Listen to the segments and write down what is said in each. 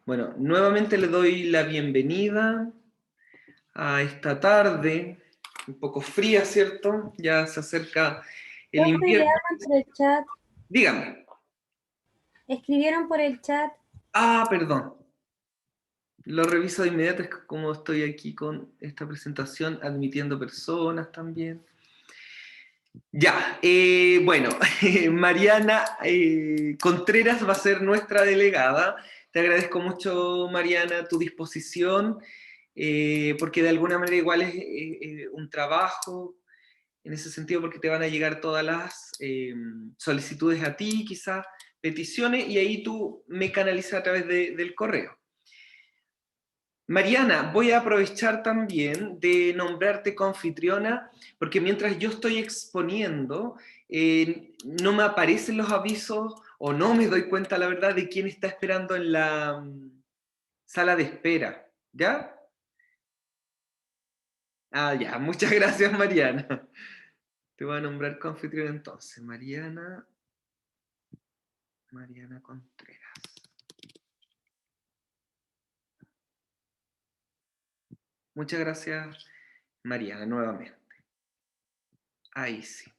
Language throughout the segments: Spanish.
Bueno, nuevamente le doy la bienvenida a esta tarde, un poco fría, ¿cierto? Ya se acerca el Profe, le invierno. hablan por el chat. Dígame. Escribieron por el chat. Ah, perdón. Lo reviso de inmediato, es como estoy aquí con esta presentación, admitiendo personas también. Ya, bueno, Mariana Contreras va a ser nuestra delegada. Te agradezco mucho, Mariana, tu disposición, porque de alguna manera igual es un trabajo, en ese sentido, porque te van a llegar todas las solicitudes a ti, quizás peticiones, y ahí tú me canalizas a través del correo. Mariana, voy a aprovechar también de nombrarte coanfitriona, porque mientras yo estoy exponiendo, no me aparecen los avisos o no me doy cuenta, la verdad, de quién está esperando en la sala de espera. ¿Ya? Ah, ya. Muchas gracias, Mariana. Te voy a nombrar coanfitriona entonces. Mariana Contreras. Muchas gracias, Mariana, nuevamente. Ahí sí.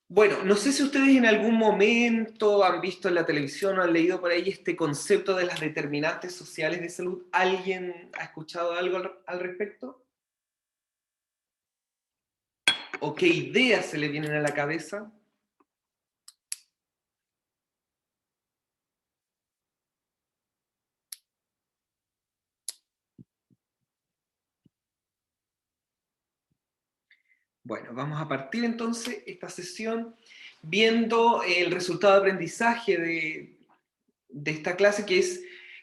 Bueno, no sé si ustedes en algún momento han visto en la televisión o han leído por ahí este concepto de las determinantes sociales de salud. ¿Alguien ha escuchado algo al respecto? ¿O qué ideas se le vienen a la cabeza? Bueno, vamos a partir entonces esta sesión viendo el resultado de aprendizaje de esta clase que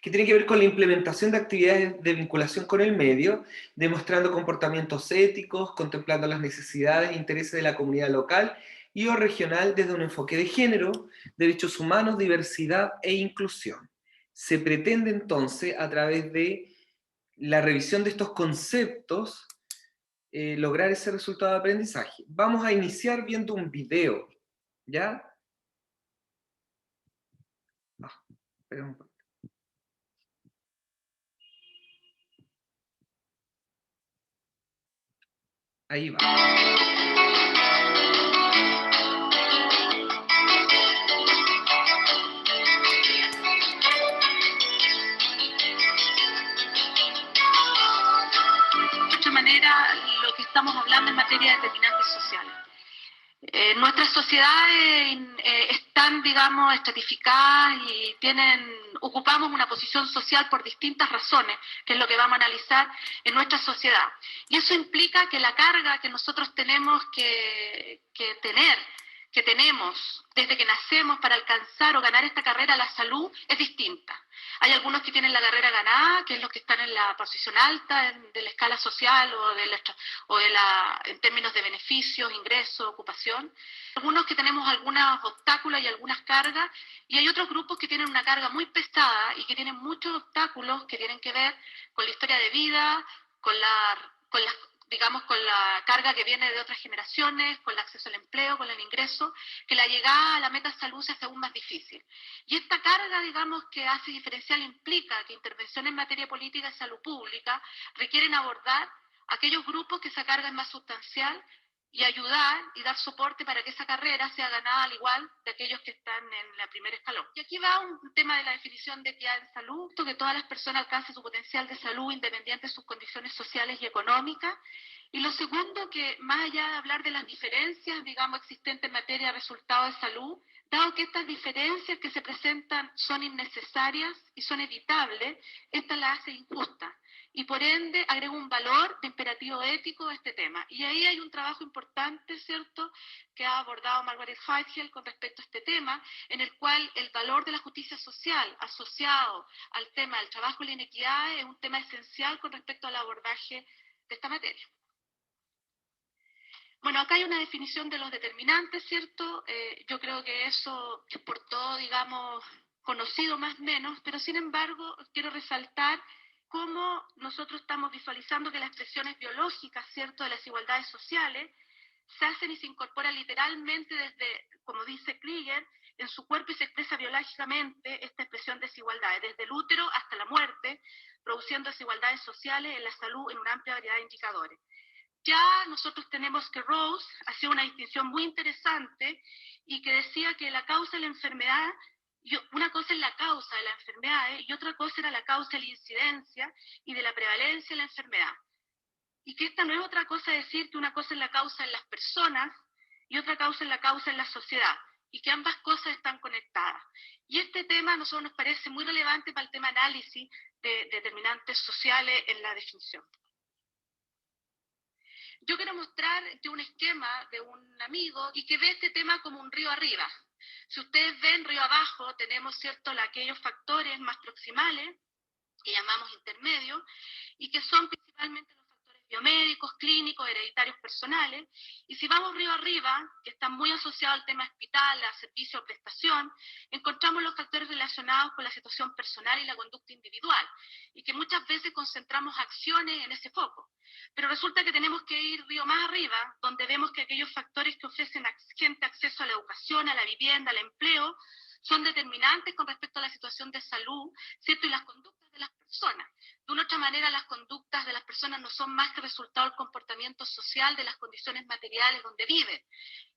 tiene que ver con la implementación de actividades de vinculación con el medio, demostrando comportamientos éticos, contemplando las necesidades e intereses de la comunidad local y o regional desde un enfoque de género, derechos humanos, diversidad e inclusión. Se pretende entonces, a través de la revisión de estos conceptos, lograr ese resultado de aprendizaje. Vamos a iniciar viendo un video, ¿ya? Ah, espera un poco. Ahí va. De otra manera, lo que estamos hablando en materia de determinantes sociales. Nuestras sociedades están, digamos, estratificadas y ocupamos una posición social por distintas razones, que es lo que vamos a analizar en nuestra sociedad. Y eso implica que la carga que nosotros tenemos que tenemos desde que nacemos para alcanzar o ganar esta carrera a la salud es distinta. Hay algunos que tienen la carrera ganada, que es los que están en la posición alta de la escala social en términos de beneficios, ingresos, ocupación. Algunos que tenemos algunos obstáculos y algunas cargas, y hay otros grupos que tienen una carga muy pesada y que tienen muchos obstáculos que tienen que ver con la historia de vida, con la carga que viene de otras generaciones, con el acceso al empleo, con el ingreso, que la llegada a la meta salud se hace aún más difícil. Y esta carga, digamos, que hace diferencial implica que intervenciones en materia política y salud pública requieren abordar aquellos grupos que esa carga es más sustancial y ayudar y dar soporte para que esa carrera sea ganada al igual de aquellos que están en la primer escalón. Y aquí va un tema de la definición de equidad en salud, que todas las personas alcancen su potencial de salud independiente de sus condiciones sociales y económicas. Y lo segundo, que más allá de hablar de las diferencias, digamos, existentes en materia de resultados de salud, dado que estas diferencias que se presentan son innecesarias y son evitables, estas las hace injustas. Y por ende agrega un valor de imperativo ético a este tema. Y ahí hay un trabajo importante, ¿cierto?, que ha abordado Margaret Whitehead con respecto a este tema, en el cual el valor de la justicia social asociado al tema del trabajo y la inequidad es un tema esencial con respecto al abordaje de esta materia. Bueno, acá hay una definición de los determinantes, ¿cierto? Yo creo que eso es por todo, digamos, conocido más o menos, pero sin embargo quiero resaltar cómo nosotros estamos visualizando que las expresiones biológicas, ¿cierto?, de las desigualdades sociales se hacen y se incorporan literalmente desde, como dice Krieger, en su cuerpo y se expresa biológicamente esta expresión de desigualdades, desde el útero hasta la muerte, produciendo desigualdades sociales en la salud en una amplia variedad de indicadores. Ya nosotros tenemos que Rose hacía una distinción muy interesante y que decía que la causa de la enfermedad, una cosa es la causa de la enfermedad y otra cosa era la causa de la incidencia y de la prevalencia de la enfermedad. Y que esta no es otra cosa decir que una cosa es la causa en las personas y otra causa es la causa en la sociedad, y que ambas cosas están conectadas. Y este tema a nosotros nos parece muy relevante para el tema análisis de determinantes sociales en la definición. Yo quiero mostrar un esquema de un amigo y que ve este tema como un río arriba. Si ustedes ven río abajo, tenemos, ¿cierto?, aquellos factores más proximales, que llamamos intermedios, y que son principalmente los factores biomédicos, clínicos, hereditarios, personales. Y si vamos río arriba, que están muy asociados al tema hospital, a servicio o prestación, encontramos los factores relacionados con la situación personal y la conducta individual, y que muchas veces concentramos acciones en ese foco. Pero resulta que tenemos que ir río más arriba, donde vemos que aquellos factores que ofrecen a gente acceso a la educación, a la vivienda, al empleo, son determinantes con respecto a la situación de salud, ¿cierto? Y las conductas de las personas. De una otra manera, las conductas de las personas no son más que resultado del comportamiento social, de las condiciones materiales donde viven.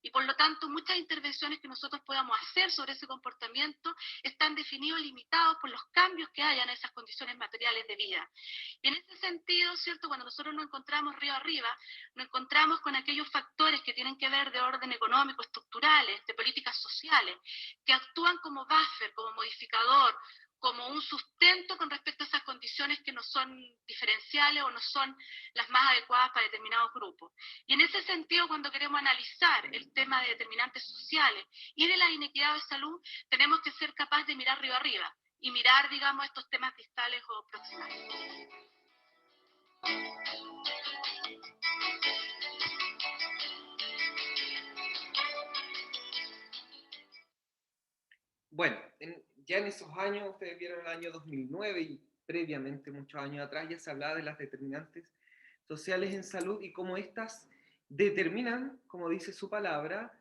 Y por lo tanto, muchas intervenciones que nosotros podamos hacer sobre ese comportamiento están definidos y limitados por los cambios que haya en esas condiciones materiales de vida. Y en ese sentido, ¿cierto?, cuando nosotros nos encontramos río arriba, nos encontramos con aquellos factores que tienen que ver de orden económico, estructurales, de políticas sociales, que actúan como buffer, como modificador, como un sustento con respecto a esas condiciones que no son diferenciales o no son las más adecuadas para determinados grupos. Y en ese sentido, cuando queremos analizar el tema de determinantes sociales y de la inequidad de salud, tenemos que ser capaces de mirar río arriba y mirar, digamos, estos temas distales o proximales. Bueno, ya en esos años, ustedes vieron el año 2009 y previamente, muchos años atrás, ya se hablaba de las determinantes sociales en salud y cómo éstas determinan, como dice su palabra,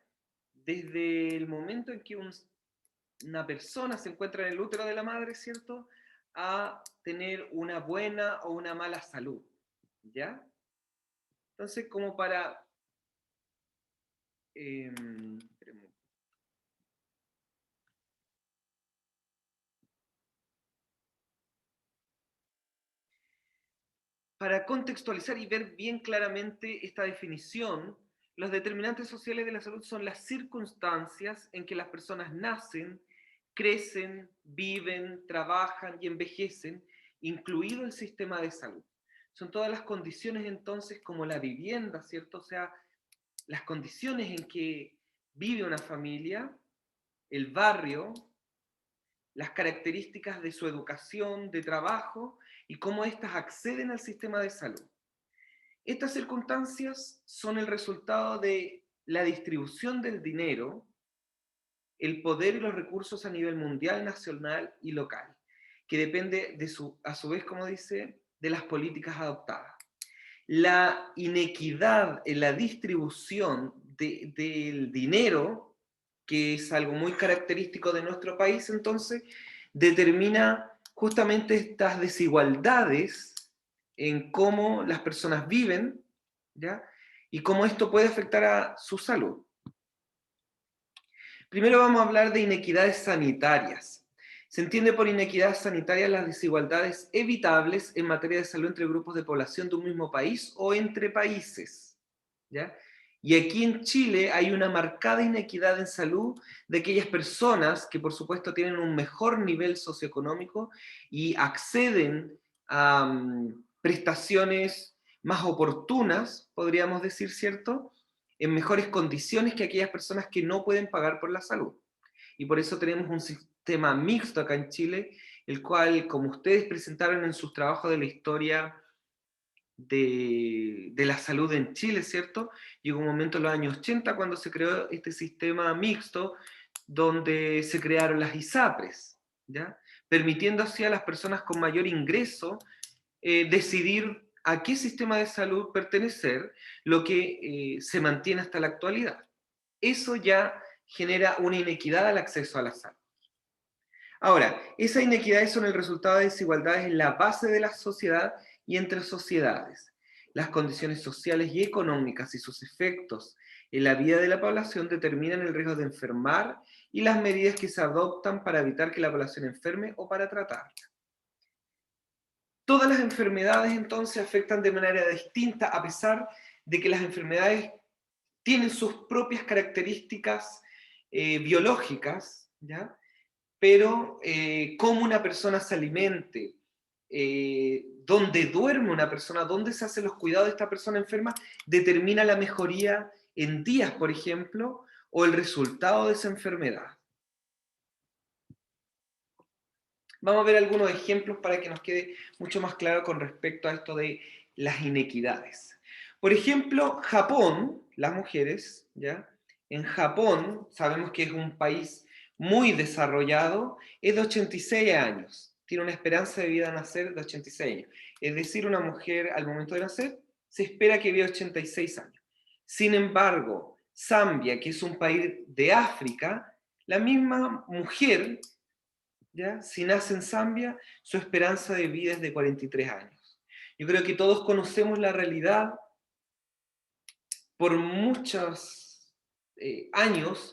desde el momento en que una persona se encuentra en el útero de la madre, ¿cierto?, a tener una buena o una mala salud, ¿ya? Entonces, como para... para contextualizar y ver bien claramente esta definición, los determinantes sociales de la salud son las circunstancias en que las personas nacen, crecen, viven, trabajan y envejecen, incluido el sistema de salud. Son todas las condiciones entonces como la vivienda, ¿cierto? O sea, las condiciones en que vive una familia, el barrio, las características de su educación, de trabajo y cómo éstas acceden al sistema de salud. Estas circunstancias son el resultado de la distribución del dinero, el poder y los recursos a nivel mundial, nacional y local, que depende a su vez, como dice, de las políticas adoptadas. La inequidad en la distribución del dinero, que es algo muy característico de nuestro país, entonces, determina justamente estas desigualdades en cómo las personas viven, ¿ya? Y cómo esto puede afectar a su salud. Primero vamos a hablar de inequidades sanitarias. Se entiende por inequidad sanitaria las desigualdades evitables en materia de salud entre grupos de población de un mismo país o entre países, ¿ya? Y aquí en Chile hay una marcada inequidad en salud de aquellas personas que por supuesto tienen un mejor nivel socioeconómico y acceden a prestaciones más oportunas, podríamos decir, ¿cierto?, en mejores condiciones que aquellas personas que no pueden pagar por la salud. Y por eso tenemos un sistema mixto acá en Chile, el cual, como ustedes presentaron en sus trabajos de la historia de la salud en Chile, ¿cierto? Llegó un momento en los años 80 cuando se creó este sistema mixto, donde se crearon las ISAPRES, ¿ya? Permitiendo así a las personas con mayor ingreso decidir a qué sistema de salud pertenecer, lo que se mantiene hasta la actualidad. Eso ya genera una inequidad al acceso a la salud. Ahora, esas inequidades son el resultado de desigualdades en la base de la sociedad y entre sociedades. Las condiciones sociales y económicas y sus efectos en la vida de la población determinan el riesgo de enfermar y las medidas que se adoptan para evitar que la población enferme o para tratarla. Todas las enfermedades entonces afectan de manera distinta, a pesar de que las enfermedades tienen sus propias características biológicas, ¿ya? Pero cómo una persona se alimente, dónde duerme una persona, dónde se hacen los cuidados de esta persona enferma, determina la mejoría en días, por ejemplo, o el resultado de esa enfermedad. Vamos a ver algunos ejemplos para que nos quede mucho más claro con respecto a esto de las inequidades. Por ejemplo, Japón, las mujeres, ¿ya? En Japón, sabemos que es un país muy desarrollado, es de 86 años. Tiene una esperanza de vida a nacer de 86 años. Es decir, una mujer al momento de nacer se espera que viva 86 años. Sin embargo, Zambia, que es un país de África, la misma mujer, ¿ya? Si nace en Zambia, su esperanza de vida es de 43 años. Yo creo que todos conocemos la realidad por muchos años,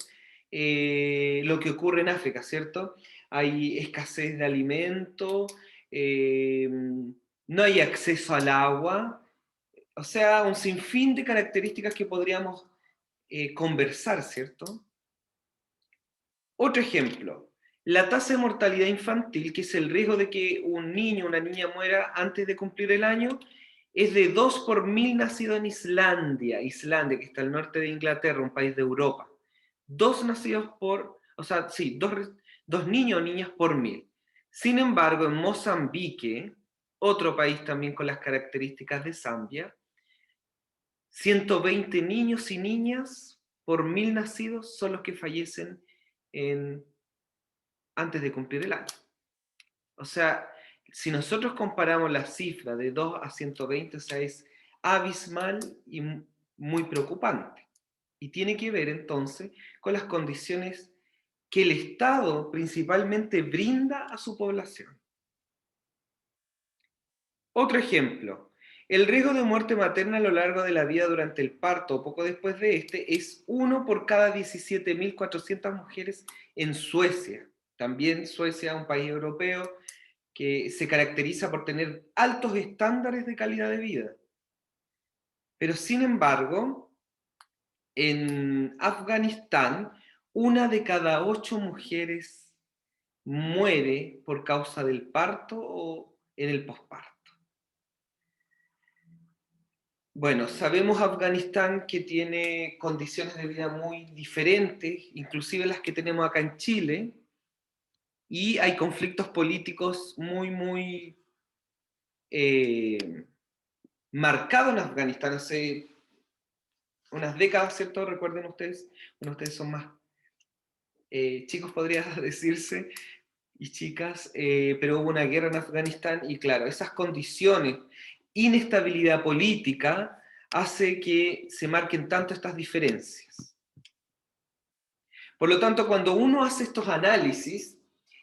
lo que ocurre en África, ¿cierto? Hay escasez de alimento, no hay acceso al agua, o sea, un sinfín de características que podríamos conversar, ¿cierto? Otro ejemplo, la tasa de mortalidad infantil, que es el riesgo de que un niño o una niña muera antes de cumplir el año, es de 2 por 1000 nacidos en Islandia, que está al norte de Inglaterra, un país de Europa. 2 nacidos por, o sea, sí, dos niños o niñas por 1000. Sin embargo, en Mozambique, otro país también con las características de Zambia, 120 niños y niñas por 1000 nacidos son los que fallecen antes de cumplir el año. O sea, si nosotros comparamos la cifra de 2 a 120, o sea, es abismal y muy preocupante. Y tiene que ver entonces con las condiciones que el Estado principalmente brinda a su población. Otro ejemplo, el riesgo de muerte materna a lo largo de la vida durante el parto o poco después de este es 1 por cada 17.400 mujeres en Suecia. También Suecia, un país europeo que se caracteriza por tener altos estándares de calidad de vida. Pero sin embargo, en Afganistán, 1 de cada 8 mujeres muere por causa del parto o en el posparto. Bueno, sabemos Afganistán que tiene condiciones de vida muy diferentes, inclusive las que tenemos acá en Chile, y hay conflictos políticos muy marcados en Afganistán hace unas décadas, ¿cierto? Recuerden ustedes, unos de ustedes son más chicos, podría decirse, y chicas, pero hubo una guerra en Afganistán y claro, esas condiciones, inestabilidad política, hace que se marquen tanto estas diferencias. Por lo tanto, cuando uno hace estos análisis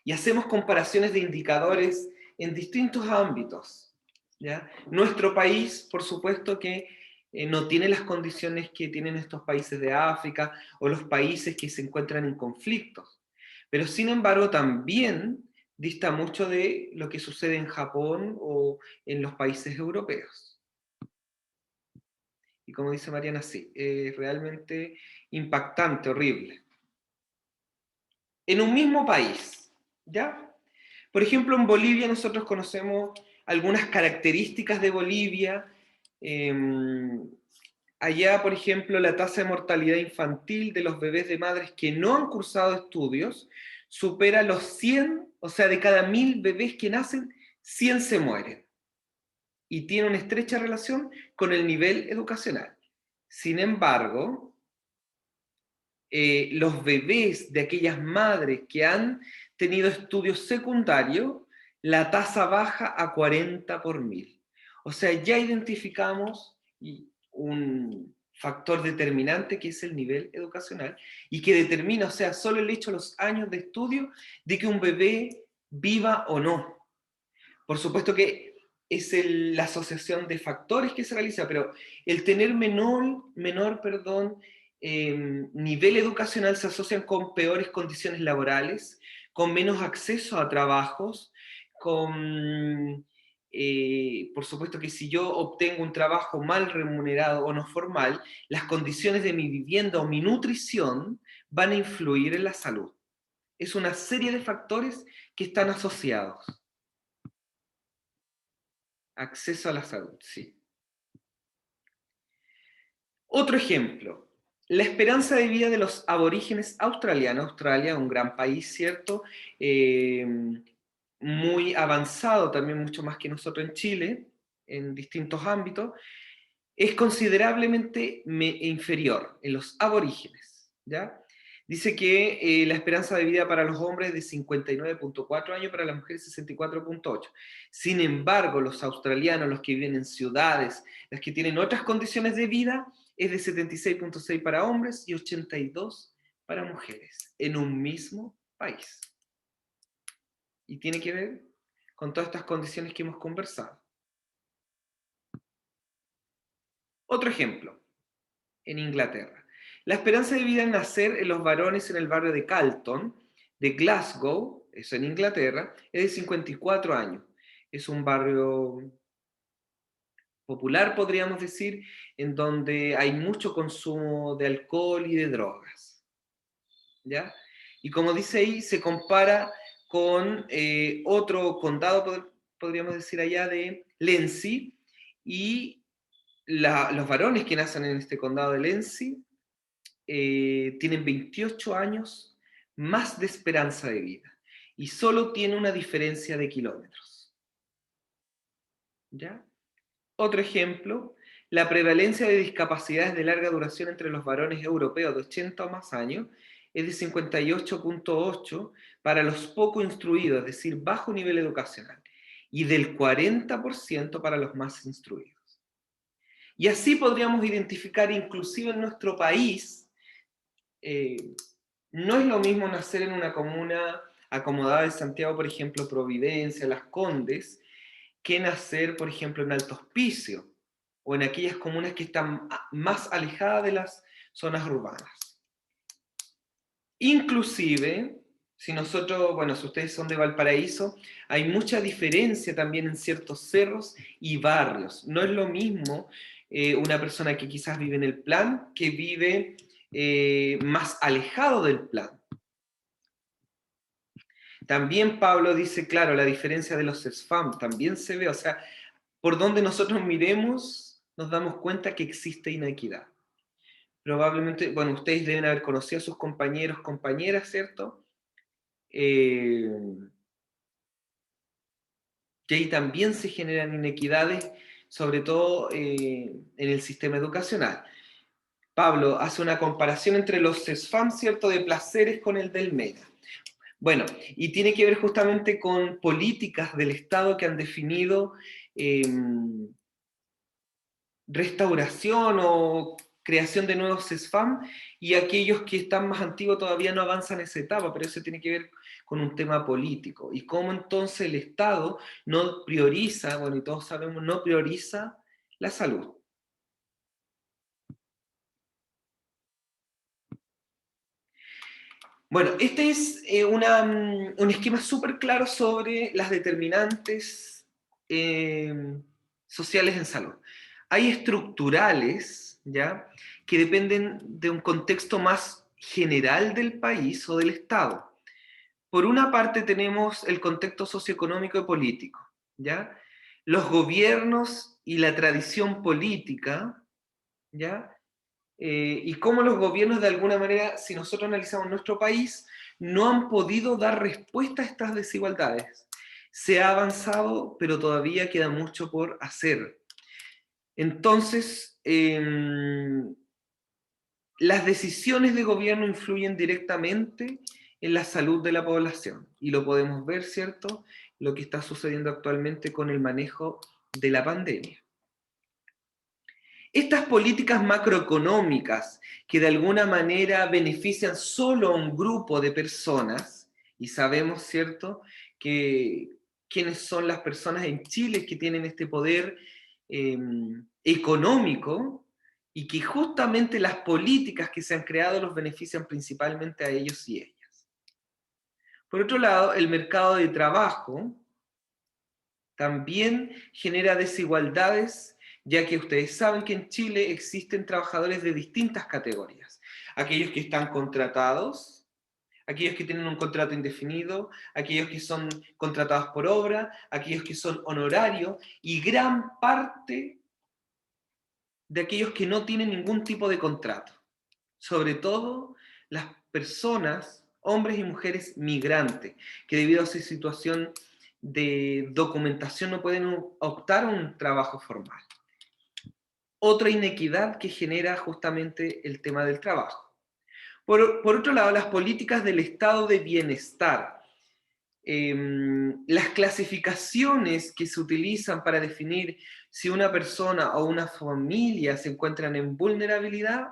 y hacemos comparaciones de indicadores en distintos ámbitos, ¿ya? Nuestro país, por supuesto que no tiene las condiciones que tienen estos países de África o los países que se encuentran en conflictos. Pero sin embargo también dista mucho de lo que sucede en Japón o en los países europeos. Y como dice Mariana, sí, es realmente impactante, horrible. En un mismo país, ¿ya? Por ejemplo, en Bolivia nosotros conocemos algunas características de Bolivia. Allá, por ejemplo, la tasa de mortalidad infantil de los bebés de madres que no han cursado estudios supera los 100, o sea, de cada 1000 bebés que nacen, 100 se mueren. Y tiene una estrecha relación con el nivel educacional. Sin embargo, los bebés de aquellas madres que han tenido estudios secundarios, la tasa baja a 40 por 1000. O sea, ya identificamos factor determinante que es el nivel educacional, y que determina, o sea, solo el hecho de los años de estudio de que un bebé viva o no. Por supuesto que es la asociación de factores que se realiza, pero el tener menor nivel educacional se asocian con peores condiciones laborales, con menos acceso a trabajos, por supuesto que si yo obtengo un trabajo mal remunerado o no formal, las condiciones de mi vivienda o mi nutrición van a influir en la salud. Es una serie de factores que están asociados. Acceso a la salud, sí. Otro ejemplo, la esperanza de vida de los aborígenes australianos. Australia, un gran país, ¿cierto? Muy avanzado, también mucho más que nosotros en Chile, en distintos ámbitos, es considerablemente inferior en los aborígenes, ¿ya? Dice que la esperanza de vida para los hombres es de 59.4 años, para las mujeres 64.8. Sin embargo, los australianos, los que viven en ciudades, los que tienen otras condiciones de vida, es de 76.6 para hombres y 82 para mujeres, en un mismo país. Y tiene que ver con todas estas condiciones que hemos conversado. Otro ejemplo, en Inglaterra. La esperanza de vida al nacer en los varones en el barrio de Calton, de Glasgow, eso en Inglaterra, es de 54 años. Es un barrio popular, podríamos decir, en donde hay mucho consumo de alcohol y de drogas. ¿Ya? Y como dice ahí, se compara con otro condado, podríamos decir allá, de Lenzi, y los varones que nacen en este condado de Lenzi tienen 28 años más de esperanza de vida, y solo tiene una diferencia de kilómetros. ¿Ya? Otro ejemplo, la prevalencia de discapacidades de larga duración entre los varones europeos de 80 o más años es de 58.8 para los poco instruidos, es decir, bajo nivel educacional, y del 40% para los más instruidos. Y así podríamos identificar, inclusive en nuestro país, no es lo mismo nacer en una comuna acomodada de Santiago, por ejemplo, Providencia, Las Condes, que nacer, por ejemplo, en Alto Hospicio, o en aquellas comunas que están más alejadas de las zonas urbanas. Inclusive, si nosotros, bueno, si ustedes son de Valparaíso, hay mucha diferencia también en ciertos cerros y barrios. No es lo mismo una persona que quizás vive en el Plan que vive más alejado del Plan. También Pablo dice, claro, la diferencia de los SFAM también se ve, o sea, por donde nosotros miremos, nos damos cuenta que existe inequidad. Probablemente, bueno, ustedes deben haber conocido a sus compañeros, compañeras, ¿cierto? Que ahí también se generan inequidades, sobre todo en el sistema educacional. Pablo hace una comparación entre los SFAM, ¿cierto?, de placeres con el del MENA. Bueno, y tiene que ver justamente con políticas del Estado que han definido restauración o creación de nuevos SFAM, y aquellos que están más antiguos todavía no avanzan esa etapa, pero eso tiene que ver con un tema político. Y cómo entonces el Estado no prioriza, bueno, y todos sabemos, no prioriza la salud. Bueno, este es un esquema súper claro sobre las determinantes sociales en salud. Hay estructurales, ¿ya?, que dependen de un contexto más general del país o del Estado. Por una parte tenemos el contexto socioeconómico y político, ¿ya? Los gobiernos y la tradición política, ¿ya? Y cómo los gobiernos de alguna manera, si nosotros analizamos nuestro país, no han podido dar respuesta a estas desigualdades. Se ha avanzado, pero todavía queda mucho por hacer. Entonces, las decisiones de gobierno influyen directamente en la salud de la población, y lo podemos ver, ¿cierto?, lo que está sucediendo actualmente con el manejo de la pandemia. Estas políticas macroeconómicas que de alguna manera benefician solo a un grupo de personas, y sabemos, ¿cierto?, que quiénes son las personas en Chile que tienen este poder económico, y que justamente las políticas que se han creado los benefician principalmente a ellos y ellas. Por otro lado, el mercado de trabajo también genera desigualdades, ya que ustedes saben que en Chile existen trabajadores de distintas categorías. Aquellos que están contratados, aquellos que tienen un contrato indefinido, aquellos que son contratados por obra, aquellos que son honorarios, y gran parte de aquellos que no tienen ningún tipo de contrato. Sobre todo las personas, hombres y mujeres migrantes, que debido a su situación de documentación no pueden optar a un trabajo formal. Otra inequidad que genera justamente el tema del trabajo. Por otro lado, las políticas del estado de bienestar, las clasificaciones que se utilizan para definir si una persona o una familia se encuentran en vulnerabilidad,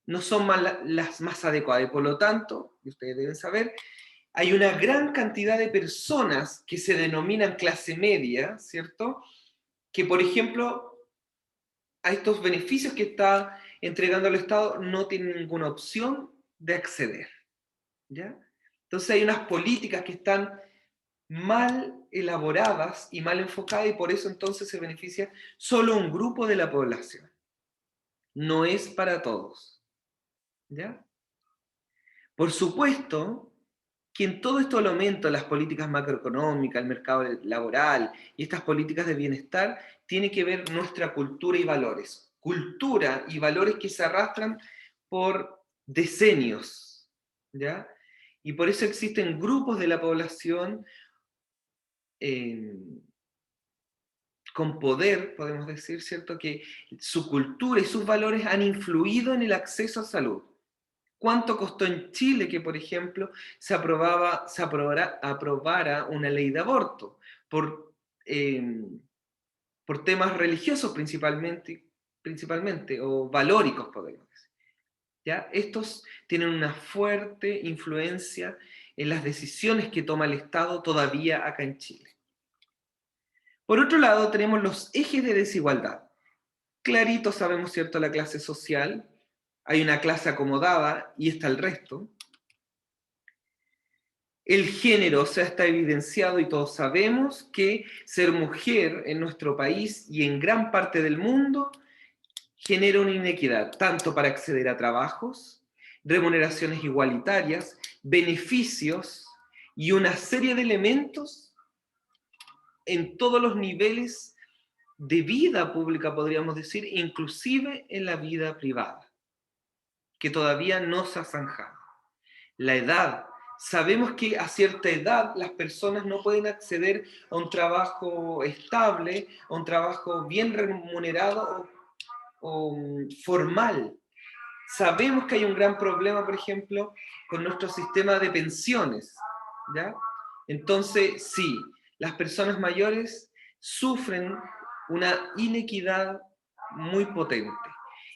no son las más adecuadas. Y por lo tanto, y ustedes deben saber, hay una gran cantidad de personas que se denominan clase media, ¿cierto? Que, por ejemplo, a estos beneficios que está entregando el Estado no tienen ninguna opción de acceder, ¿ya? Entonces hay unas políticas que están mal elaboradas y mal enfocadas, y por eso entonces se beneficia solo un grupo de la población. No es para todos, ¿ya? Por supuesto que en todo esto el aumento de las políticas macroeconómicas, el mercado laboral y estas políticas de bienestar, tiene que ver nuestra cultura y valores. Cultura y valores que se arrastran por decenios, ¿ya? Y por eso existen grupos de la población con poder, podemos decir, ¿cierto?, que su cultura y sus valores han influido en el acceso a salud. ¿Cuánto costó en Chile que, por ejemplo, se aprobara una ley de aborto por temas religiosos principalmente, o valóricos, podemos decir? ¿Ya? Estos tienen una fuerte influencia en las decisiones que toma el Estado todavía acá en Chile. Por otro lado, tenemos los ejes de desigualdad. Clarito sabemos, ¿cierto?, la clase social. Hay una clase acomodada y está el resto. El género, o sea, está evidenciado y todos sabemos que ser mujer en nuestro país y en gran parte del mundo genera una inequidad, tanto para acceder a trabajos, remuneraciones igualitarias, beneficios y una serie de elementos en todos los niveles de vida pública, podríamos decir, inclusive en la vida privada, que todavía no se ha zanjado. La edad. Sabemos que a cierta edad las personas no pueden acceder a un trabajo estable, a un trabajo bien remunerado o formal. Sabemos que hay un gran problema, por ejemplo, con nuestro sistema de pensiones, ¿ya? Entonces, sí, las personas mayores sufren una inequidad muy potente.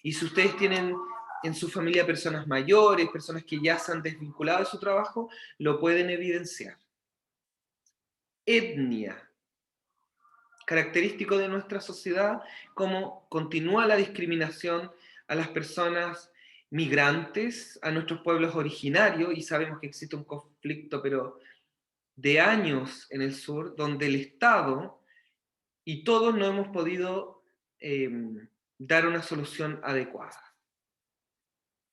Y si ustedes tienen en su familia personas mayores, personas que ya se han desvinculado de su trabajo, lo pueden evidenciar. Etnia, característico de nuestra sociedad, cómo continúa la discriminación a las personas migrantes, a nuestros pueblos originarios, y sabemos que existe un conflicto, pero de años en el sur, donde el Estado y todos no hemos podido dar una solución adecuada.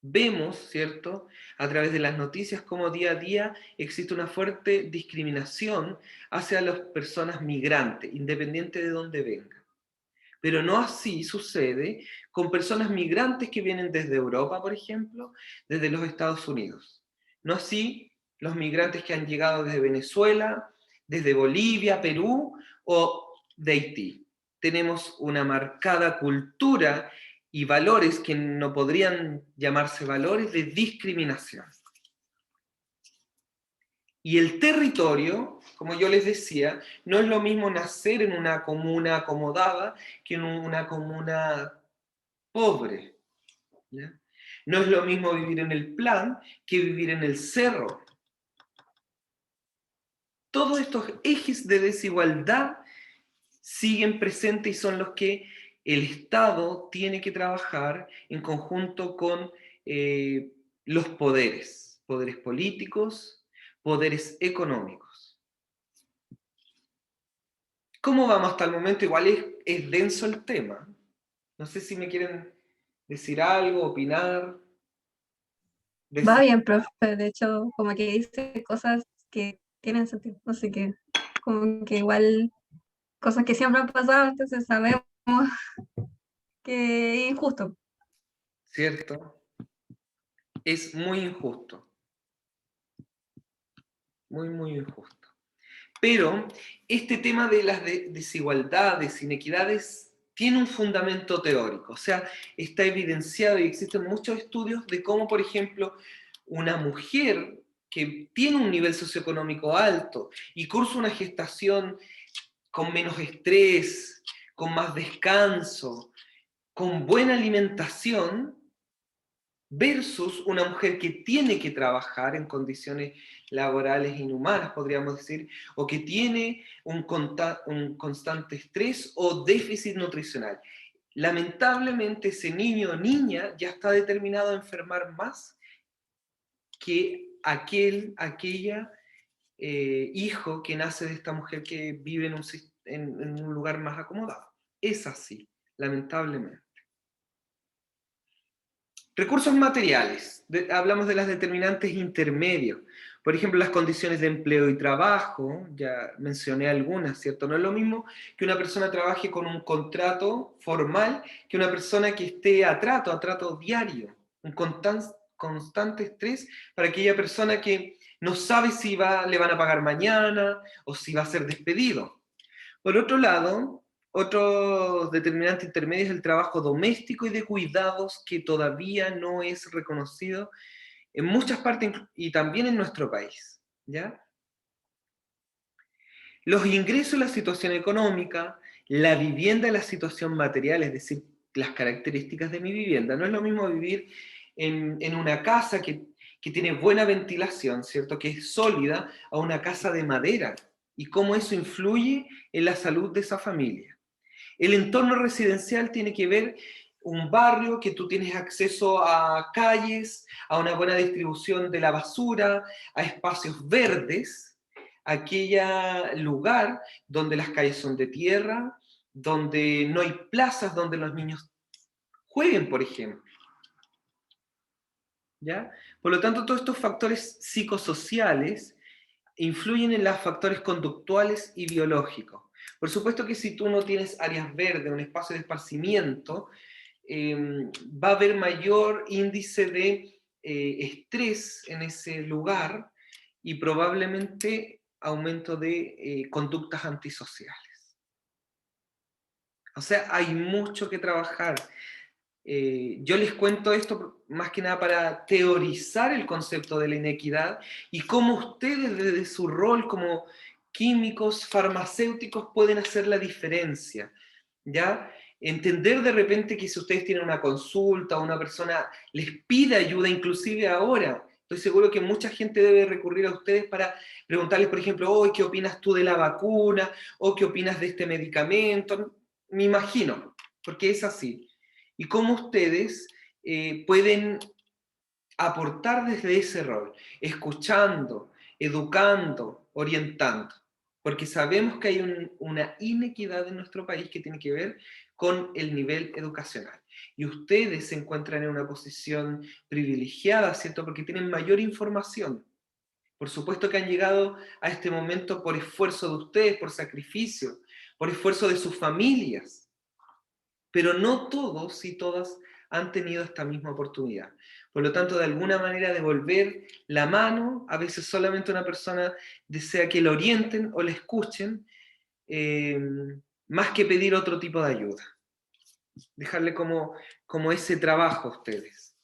Vemos, ¿cierto?, a través de las noticias cómo día a día existe una fuerte discriminación hacia las personas migrantes, independiente de dónde vengan. Pero no así sucede con personas migrantes que vienen desde Europa, por ejemplo, desde los Estados Unidos. No así los migrantes que han llegado desde Venezuela, desde Bolivia, Perú o de Haití. Tenemos una marcada cultura y valores que no podrían llamarse valores de discriminación. Y el territorio, como yo les decía, no es lo mismo nacer en una comuna acomodada que en una comuna pobre. ¿Ya? No es lo mismo vivir en el plan que vivir en el cerro. Todos estos ejes de desigualdad siguen presentes y son los que el Estado tiene que trabajar en conjunto con los poderes políticos, poderes económicos. ¿Cómo vamos hasta el momento? Igual es denso el tema. No sé si me quieren decir algo, opinar. Va bien, profe. De hecho, como que dice cosas que tienen sentido. Así que, como que igual, cosas que siempre han pasado, entonces sabemos que es injusto. ¿Cierto? Es muy injusto. Muy, muy injusto. Pero este tema de las desigualdades, inequidades, tiene un fundamento teórico. O sea, está evidenciado y existen muchos estudios de cómo, por ejemplo, una mujer que tiene un nivel socioeconómico alto y cursa una gestación con menos estrés, con más descanso, con buena alimentación, versus una mujer que tiene que trabajar en condiciones laborales inhumanas, podríamos decir, o que tiene un constante estrés o déficit nutricional. Lamentablemente ese niño o niña ya está determinado a enfermar más que aquella hijo que nace de esta mujer que vive en un lugar más acomodado. Es así, lamentablemente. Recursos materiales. Hablamos de las determinantes intermedios. Por ejemplo, las condiciones de empleo y trabajo, ya mencioné algunas, ¿cierto? No es lo mismo que una persona trabaje con un contrato formal que una persona que esté a trato diario, un constante estrés para aquella persona que no sabe si le van a pagar mañana o si va a ser despedido. Por otro lado, otro determinante intermedio es el trabajo doméstico y de cuidados que todavía no es reconocido en muchas partes y también en nuestro país, ¿ya? Los ingresos y la situación económica, la vivienda y la situación material, es decir, las características de mi vivienda. No es lo mismo vivir en una casa que tiene buena ventilación, ¿cierto? Que es sólida, a una casa de madera, y cómo eso influye en la salud de esa familia. El entorno residencial tiene que ver un barrio que tú tienes acceso a calles, a una buena distribución de la basura, a espacios verdes, aquel lugar donde las calles son de tierra, donde no hay plazas donde los niños jueguen, por ejemplo. ¿Ya? Por lo tanto, todos estos factores psicosociales influyen en los factores conductuales y biológicos. Por supuesto que si tú no tienes áreas verdes, un espacio de esparcimiento, va a haber mayor índice de estrés en ese lugar y probablemente aumento de conductas antisociales. O sea, hay mucho que trabajar. Yo les cuento esto más que nada para teorizar el concepto de la inequidad y cómo ustedes desde su rol como químicos, farmacéuticos pueden hacer la diferencia, ¿ya? Entender de repente que si ustedes tienen una consulta o una persona les pide ayuda, inclusive ahora, estoy seguro que mucha gente debe recurrir a ustedes para preguntarles, por ejemplo, oh, ¿qué opinas tú de la vacuna? ¿O qué opinas de este medicamento? Me imagino, porque es así. Y cómo ustedes pueden aportar desde ese rol, escuchando, educando, orientando, porque sabemos que hay una inequidad en nuestro país que tiene que ver con el nivel educacional. Y ustedes se encuentran en una posición privilegiada, ¿cierto? Porque tienen mayor información. Por supuesto que han llegado a este momento por esfuerzo de ustedes, por sacrificio, por esfuerzo de sus familias. Pero no todos y todas han tenido esta misma oportunidad. Por lo tanto, de alguna manera devolver la mano, a veces solamente una persona desea que lo orienten o le escuchen, más que pedir otro tipo de ayuda. Dejarle como ese trabajo a ustedes.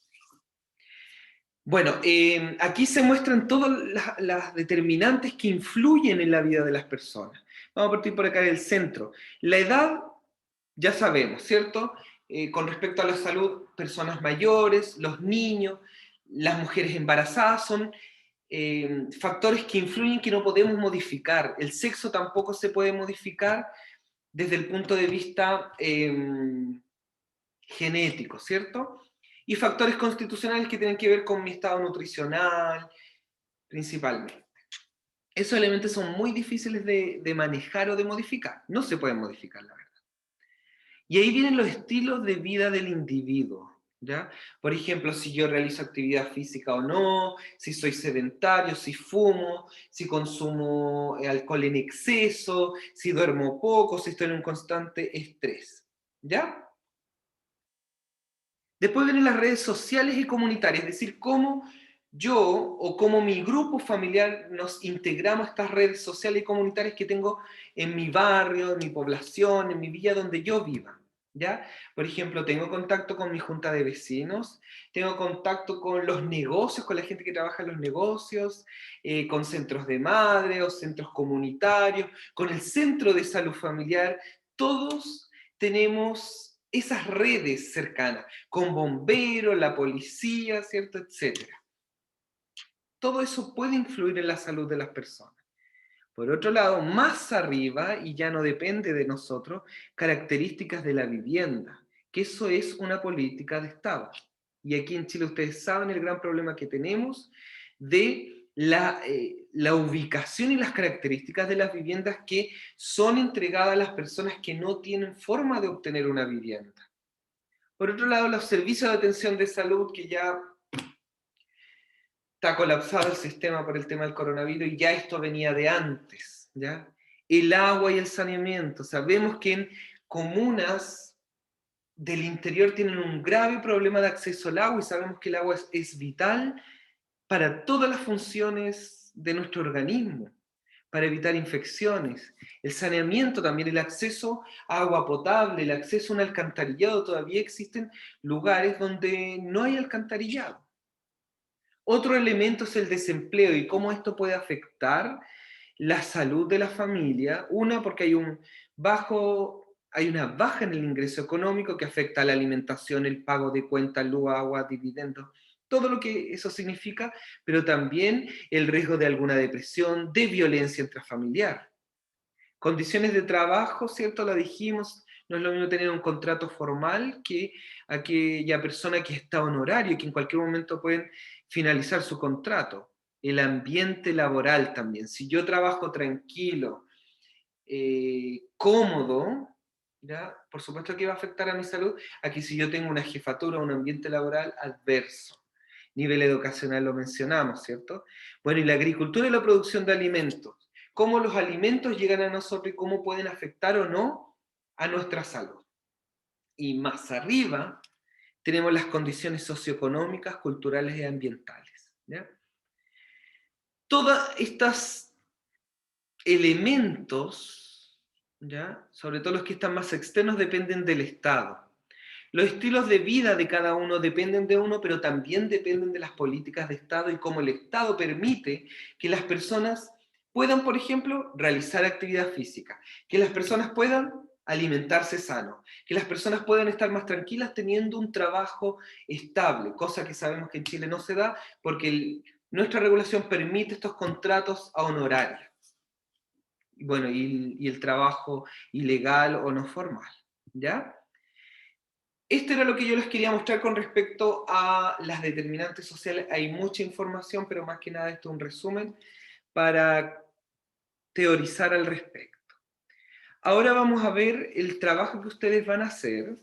Bueno, aquí se muestran todas las determinantes que influyen en la vida de las personas. Vamos a partir por acá del centro. La edad, ya sabemos, ¿cierto? con respecto a la salud, personas mayores, los niños, las mujeres embarazadas, son factores que influyen que no podemos modificar. El sexo tampoco se puede modificar desde el punto de vista genético, ¿cierto? Y factores constitucionales que tienen que ver con mi estado nutricional, principalmente. Esos elementos son muy difíciles de manejar o de modificar. No se pueden modificar, la verdad. Y ahí vienen los estilos de vida del individuo, ¿ya? Por ejemplo, si yo realizo actividad física o no, si soy sedentario, si fumo, si consumo alcohol en exceso, si duermo poco, si estoy en un constante estrés, ¿ya? Después vienen las redes sociales y comunitarias, es decir, cómo yo o cómo mi grupo familiar nos integramos a estas redes sociales y comunitarias que tengo en mi barrio, en mi población, en mi villa donde yo viva, ¿ya? Por ejemplo, tengo contacto con mi junta de vecinos, tengo contacto con los negocios, con la gente que trabaja en los negocios, con centros de madre o centros comunitarios, con el centro de salud familiar. Todos tenemos esas redes cercanas, con bomberos, la policía, ¿cierto? Etcétera. Todo eso puede influir en la salud de las personas. Por otro lado, más arriba, y ya no depende de nosotros, características de la vivienda, que eso es una política de Estado. Y aquí en Chile ustedes saben el gran problema que tenemos de la ubicación y las características de las viviendas que son entregadas a las personas que no tienen forma de obtener una vivienda. Por otro lado, los servicios de atención de salud, que ya está colapsado el sistema por el tema del coronavirus y ya esto venía de antes, ¿ya? El agua y el saneamiento. Sabemos que en comunas del interior tienen un grave problema de acceso al agua y sabemos que el agua es vital para todas las funciones de nuestro organismo, para evitar infecciones. El saneamiento también, el acceso a agua potable, el acceso a un alcantarillado. Todavía existen lugares donde no hay alcantarillado. Otro elemento es el desempleo y cómo esto puede afectar la salud de la familia. Una, porque hay una baja en el ingreso económico que afecta a la alimentación, el pago de cuentas, luz, agua, dividendos, todo lo que eso significa, pero también el riesgo de alguna depresión, de violencia intrafamiliar. Condiciones de trabajo, ¿cierto? Lo dijimos, no es lo mismo tener un contrato formal que aquella persona que está honorario y que en cualquier momento pueden finalizar su contrato. El ambiente laboral también. Si yo trabajo tranquilo, cómodo, ¿ya? Por supuesto que va a afectar a mi salud. Aquí si yo tengo una jefatura, un ambiente laboral adverso. Nivel educacional lo mencionamos, ¿cierto? Bueno, y la agricultura y la producción de alimentos. Cómo los alimentos llegan a nosotros y cómo pueden afectar o no a nuestra salud. Y más arriba tenemos las condiciones socioeconómicas, culturales y ambientales, ¿ya? Todos estos elementos, ¿ya? Sobre todo los que están más externos, dependen del Estado. Los estilos de vida de cada uno dependen de uno, pero también dependen de las políticas de Estado y cómo el Estado permite que las personas puedan, por ejemplo, realizar actividad física, que las personas puedan alimentarse sano, que las personas puedan estar más tranquilas teniendo un trabajo estable, cosa que sabemos que en Chile no se da porque nuestra regulación permite estos contratos a honorarios. Bueno, y el trabajo ilegal o no formal, ¿ya? Esto era lo que yo les quería mostrar con respecto a las determinantes sociales. Hay mucha información, pero más que nada esto es un resumen para teorizar al respecto. Ahora vamos a ver el trabajo que ustedes van a hacer.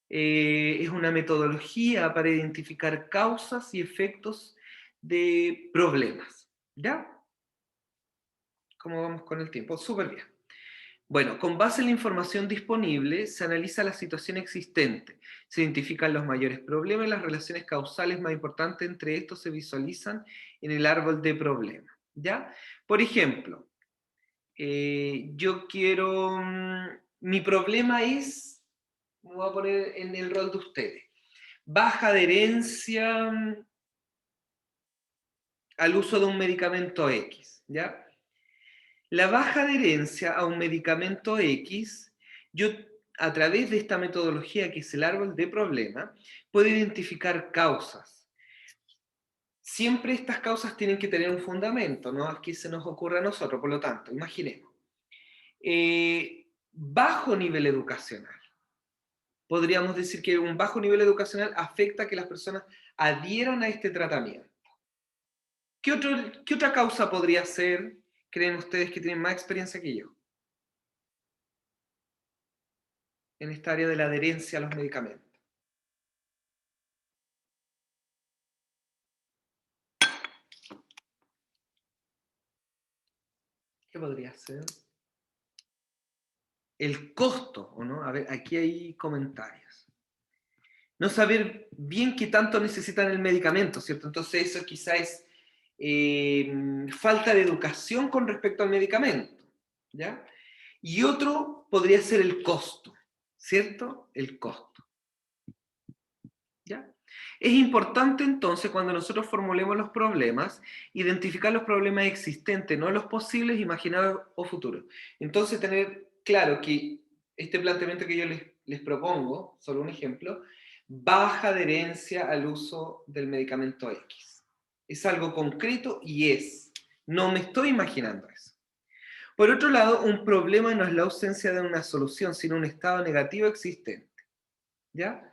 Es una metodología para identificar causas y efectos de problemas. ¿Ya? ¿Cómo vamos con el tiempo? Súper bien. Bueno, con base en la información disponible, se analiza la situación existente, se identifican los mayores problemas y las relaciones causales más importantes entre estos se visualizan en el árbol de problemas, ¿ya? Por ejemplo, yo quiero, mi problema es, me voy a poner en el rol de ustedes, baja adherencia al uso de un medicamento X, ¿ya? La baja adherencia a un medicamento X, yo a través de esta metodología que es el árbol de problema, puede identificar causas. Siempre estas causas tienen que tener un fundamento, no es que se nos ocurra a nosotros, por lo tanto, imaginemos. Bajo nivel educacional. Podríamos decir que un bajo nivel educacional afecta a que las personas adhieran a este tratamiento. ¿Qué otra causa podría ser? ¿Creen ustedes que tienen más experiencia que yo en esta área de la adherencia a los medicamentos? ¿Qué podría ser? El costo, ¿o no? A ver, aquí hay comentarios. No saber bien qué tanto necesitan el medicamento, ¿cierto? Entonces eso quizá es falta de educación con respecto al medicamento, ¿ya? Y otro podría ser el costo, ¿cierto? El costo, ¿ya? Es importante entonces cuando nosotros formulemos los problemas, identificar los problemas existentes, no los posibles, imaginados o futuros. Entonces tener claro que este planteamiento que yo les propongo, solo un ejemplo, baja adherencia al uso del medicamento X. Es algo concreto y es. No me estoy imaginando eso. Por otro lado, un problema no es la ausencia de una solución, sino un estado negativo existente. ¿Ya?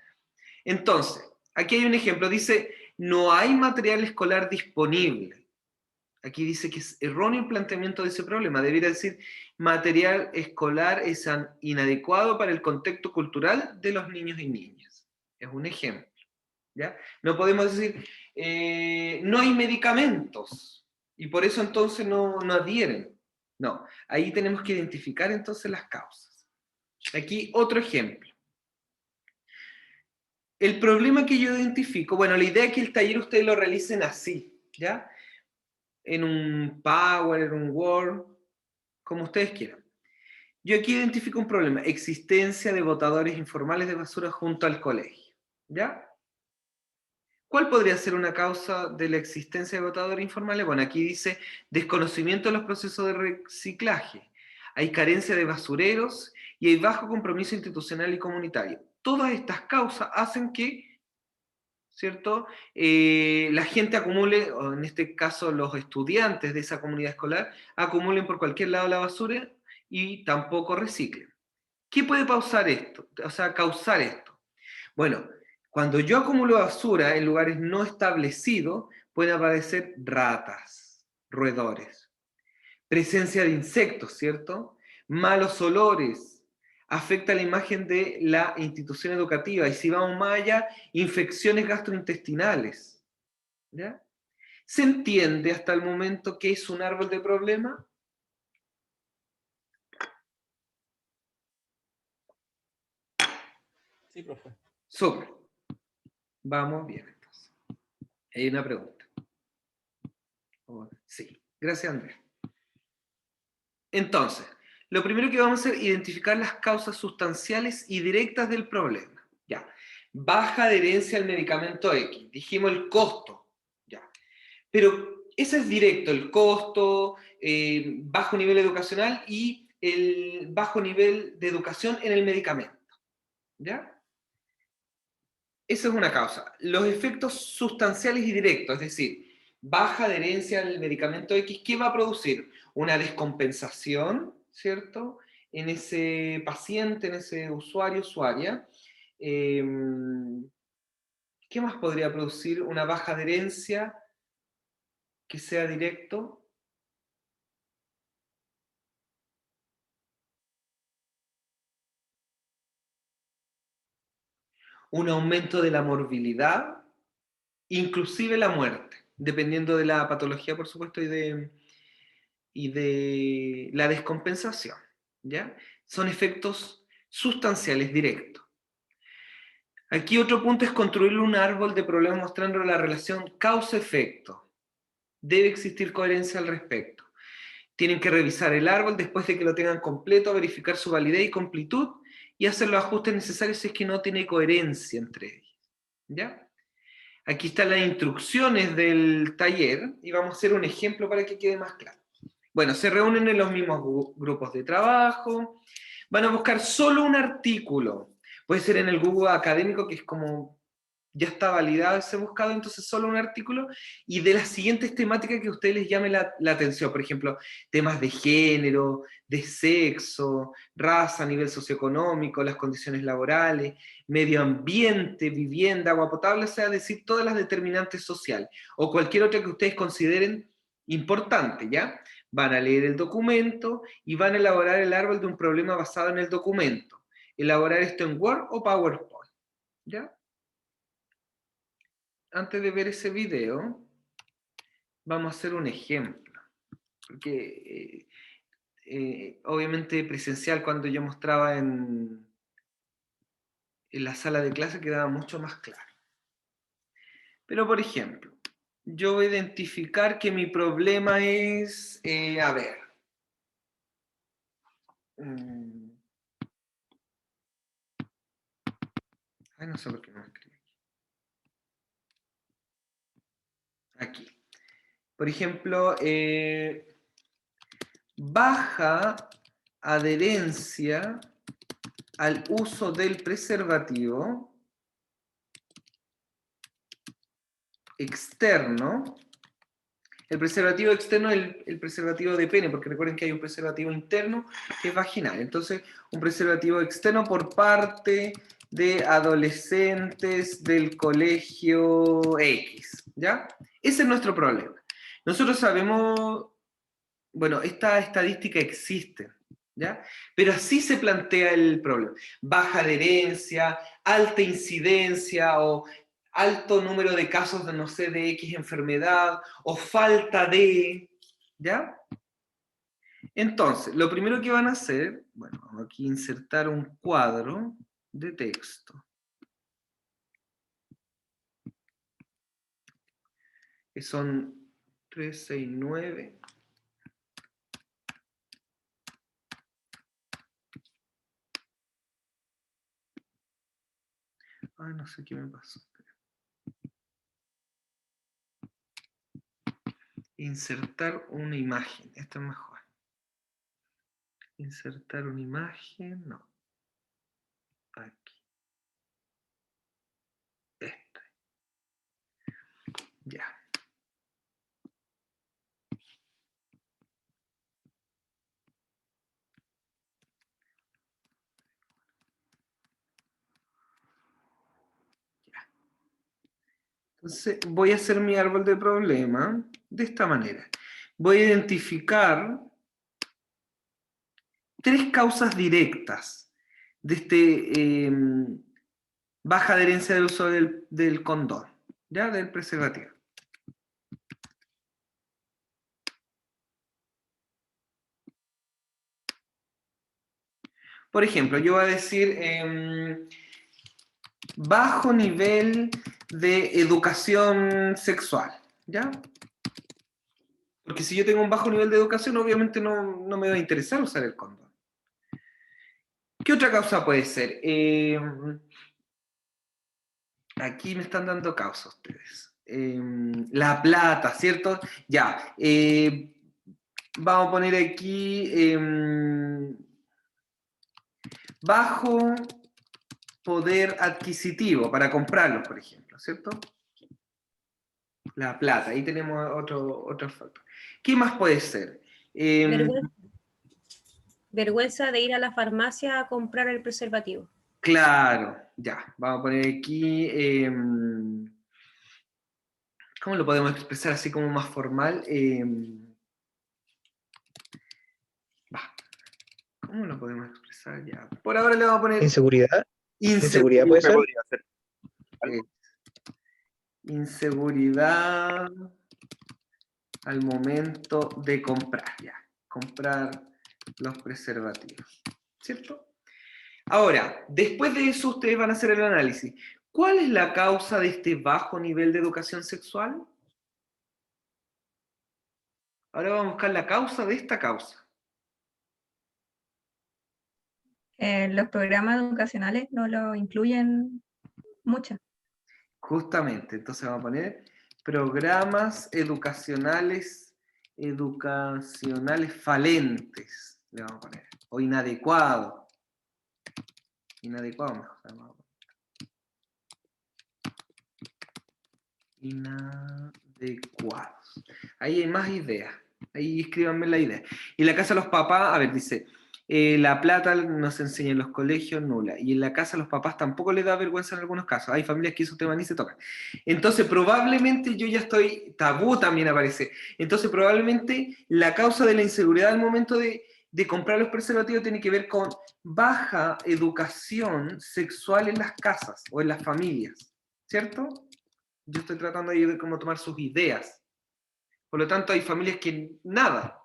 Entonces, aquí hay un ejemplo. Dice, no hay material escolar disponible. Aquí dice que es erróneo el planteamiento de ese problema. Debería decir, material escolar es inadecuado para el contexto cultural de los niños y niñas. Es un ejemplo. ¿Ya? No podemos decir, no hay medicamentos, y por eso entonces no adhieren. No, ahí tenemos que identificar entonces las causas. Aquí otro ejemplo. El problema que yo identifico, bueno, la idea es que el taller ustedes lo realicen así, ¿ya? En un Power, en un Word, como ustedes quieran. Yo aquí identifico un problema, existencia de botadores informales de basura junto al colegio, ¿ya? ¿Cuál podría ser una causa de la existencia de botadores informales? Bueno, aquí dice desconocimiento de los procesos de reciclaje. Hay carencia de basureros y hay bajo compromiso institucional y comunitario. Todas estas causas hacen que, ¿cierto?, la gente acumule, o en este caso los estudiantes de esa comunidad escolar, acumulen por cualquier lado la basura y tampoco reciclen. ¿Qué puede causar esto? Bueno, cuando yo acumulo basura en lugares no establecidos, pueden aparecer ratas, roedores, presencia de insectos, ¿cierto? Malos olores, afecta la imagen de la institución educativa, y si vamos más allá, infecciones gastrointestinales, ¿ya? ¿Se entiende hasta el momento qué es un árbol de problema? Sí, profe. Súper. Vamos bien, entonces. Hay una pregunta. Sí, gracias, Andrés. Entonces, lo primero que vamos a hacer es identificar las causas sustanciales y directas del problema. Ya. Baja adherencia al medicamento X. Dijimos el costo. Ya. Pero ese es directo, el costo, bajo nivel educacional y el bajo nivel de educación en el medicamento. ¿Ya? Esa es una causa. Los efectos sustanciales y directos, es decir, baja adherencia al medicamento X, ¿qué va a producir? Una descompensación, ¿cierto?, en ese paciente, en ese usuario, usuaria. ¿Qué más podría producir una baja adherencia que sea directo? Un aumento de la morbilidad, inclusive la muerte, dependiendo de la patología, por supuesto, y de la descompensación, ¿ya? Son efectos sustanciales directos. Aquí otro punto es construir un árbol de problemas mostrando la relación causa-efecto. Debe existir coherencia al respecto. Tienen que revisar el árbol después de que lo tengan completo, verificar su validez y completud y hacer los ajustes necesarios si es que no tiene coherencia entre ellos, ¿ya? Aquí están las instrucciones del taller y vamos a hacer un ejemplo para que quede más claro. Bueno, se reúnen en los mismos grupos de trabajo, van a buscar solo un artículo. Puede ser en el Google académico, que es como, ya está validado ese buscado, entonces solo un artículo, y de las siguientes temáticas que a ustedes les llame la atención, por ejemplo, temas de género, de sexo, raza, nivel socioeconómico, las condiciones laborales, medio ambiente, vivienda, agua potable, o sea, decir todas las determinantes sociales, o cualquier otra que ustedes consideren importante, ¿ya? Van a leer el documento y van a elaborar el árbol de un problema basado en el documento. Elaborar esto en Word o PowerPoint, ¿ya? Antes de ver ese video, vamos a hacer un ejemplo. Porque obviamente presencial, cuando yo mostraba en la sala de clase, quedaba mucho más claro. Pero, por ejemplo, yo voy a identificar que mi problema es, a ver, ay, no sé por qué no escribí aquí. Por ejemplo, baja adherencia al uso del preservativo externo. El preservativo externo es el preservativo de pene, porque recuerden que hay un preservativo interno que es vaginal. Entonces, un preservativo externo por parte de adolescentes del colegio X, ¿ya? Ese es nuestro problema. Nosotros sabemos, bueno, esta estadística existe, ¿ya? Pero así se plantea el problema. Baja adherencia, alta incidencia o alto número de casos de, no sé, de X enfermedad o falta de, ¿ya? Entonces, lo primero que van a hacer, bueno, vamos aquí a insertar un cuadro de texto. Que son 3, 6, 9... Ay, no sé qué me pasó. Insertar una imagen. Esto es mejor. Insertar una imagen. No. Aquí. Esta. Ya. Entonces, voy a hacer mi árbol de problema de esta manera. Voy a identificar 3 causas directas de este baja adherencia del uso del condón, ¿ya? Del preservativo. Por ejemplo, yo voy a decir bajo nivel de educación sexual, ¿ya? Porque si yo tengo un bajo nivel de educación, obviamente no me va a interesar usar el condón. ¿Qué otra causa puede ser? Aquí me están dando causa ustedes. La plata, ¿cierto? Ya. Vamos a poner aquí bajo poder adquisitivo para comprarlos, por ejemplo, ¿cierto? La plata, ahí tenemos otro factor. ¿Qué más puede ser? Vergüenza de ir a la farmacia a comprar el preservativo. Claro, ya. Vamos a poner aquí... ¿cómo lo podemos expresar así como más formal? ¿Cómo lo podemos expresar ya? Por ahora le vamos a poner... ¿Inseguridad? Inseguridad puede ser. Inseguridad al momento de comprar, ya. Comprar los preservativos, ¿cierto? Ahora, después de eso ustedes van a hacer el análisis. ¿Cuál es la causa de este bajo nivel de educación sexual? Ahora vamos a buscar la causa de esta causa. Los programas educacionales no lo incluyen mucho. Justamente, entonces vamos a poner programas educacionales falentes, le vamos a poner, o inadecuados. Inadecuado, mejor. Inadecuados. Ahí hay más ideas. Ahí escríbanme la idea. Y la casa de los papás, a ver, dice, la plata nos enseña en los colegios nula. Y en la casa a los papás tampoco les da vergüenza en algunos casos. Hay familias que esos temas ni se tocan. Entonces, probablemente yo ya estoy, tabú también aparece. Entonces, probablemente la causa de la inseguridad al momento de comprar los preservativos tiene que ver con baja educación sexual en las casas o en las familias. ¿Cierto? Yo estoy tratando ahí de cómo tomar sus ideas. Por lo tanto, hay familias que nada.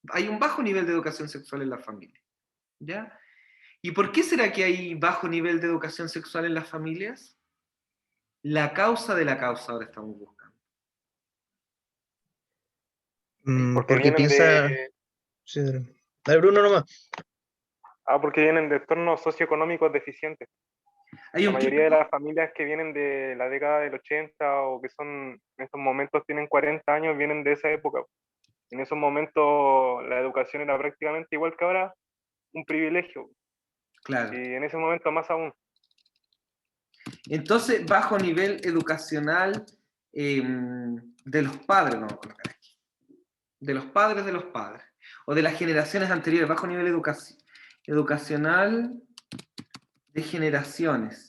Hay un bajo nivel de educación sexual en las familias. ¿Ya? ¿Y por qué será que hay bajo nivel de educación sexual en las familias? La causa de la causa ahora estamos buscando. Porque Porque vienen piensa... de... Sí, dale, Bruno nomás. porque vienen de entornos socioeconómicos deficientes. Hay La un mayoría de las familias que vienen de la década del 80 o que son en estos momentos tienen 40 años, vienen de esa época. En esos momentos la educación era prácticamente igual que ahora, un privilegio. Claro. Y en ese momento más aún. Entonces, bajo nivel educacional de los padres, vamos a colocar aquí. De los padres. O de las generaciones anteriores, bajo nivel educacional de generaciones